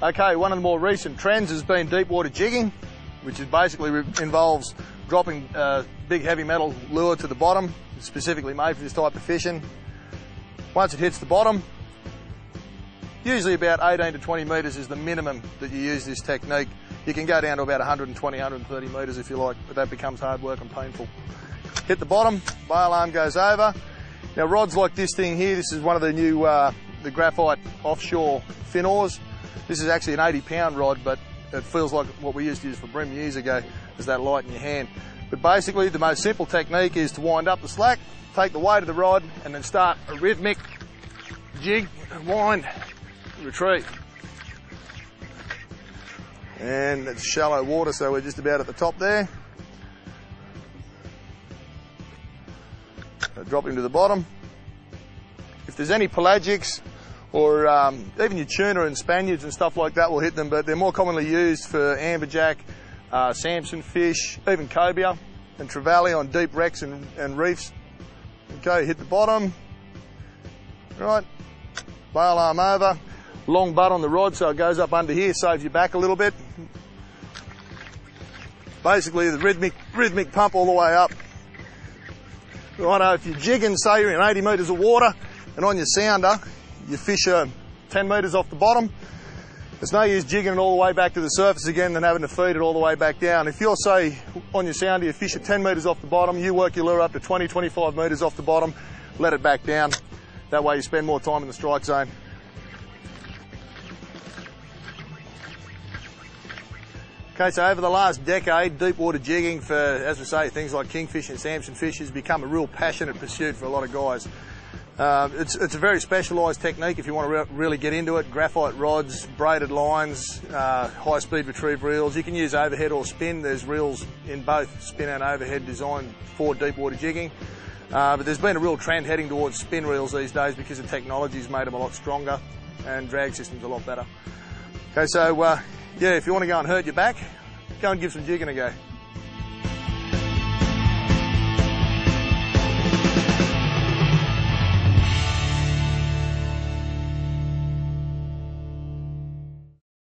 Okay, one of the more recent trends has been deep water jigging, which is basically involves dropping big heavy metal lure to the bottom. It's specifically made for this type of fishing. Once it hits the bottom, usually about 18 to 20 metres is the minimum that you use this technique. You can go down to about 120, 130 metres if you like, but that becomes hard work and painful. Hit the bottom, bail arm goes over. Now rods like this thing here, this is one of the new the graphite offshore fin oars. This is actually an 80-pound rod, but it feels like what we used to use for bream years ago, is that light in your hand. But basically the most simple technique is to wind up the slack, take the weight of the rod, and then start a rhythmic jig, wind, retrieve. And it's shallow water, so we're just about at the top there. So drop him to the bottom. If there's any pelagics, or even your tuna and Spaniards and stuff like that will hit them, but they're more commonly used for amberjack, Samson fish, even cobia and trevally on deep wrecks and reefs. Okay, hit the bottom, right, bail arm over, long butt on the rod so it goes up under here, saves you back a little bit. Basically the rhythmic pump all the way up. Righto, if you're jigging, say you're in 80 metres of water, and on your sounder, you fish 10 metres off the bottom, there's no use jigging it all the way back to the surface again than having to feed it all the way back down. If you're, say, on your sounder, you fish at 10 metres off the bottom, you work your lure up to 20, 25 metres off the bottom, let it back down. That way you spend more time in the strike zone. Okay, so over the last decade, deep water jigging for, as we say, things like kingfish and Samson fish has become a real passionate pursuit for a lot of guys. It's a very specialised technique if you want to really get into it. Graphite rods, braided lines, high-speed retrieve reels. You can use overhead or spin. There's reels in both spin and overhead designed for deep water jigging. But there's been a real trend heading towards spin reels these days because the technology's made them a lot stronger and drag systems a lot better. Okay, so yeah, if you want to go and hurt your back, go and give some jigging a go.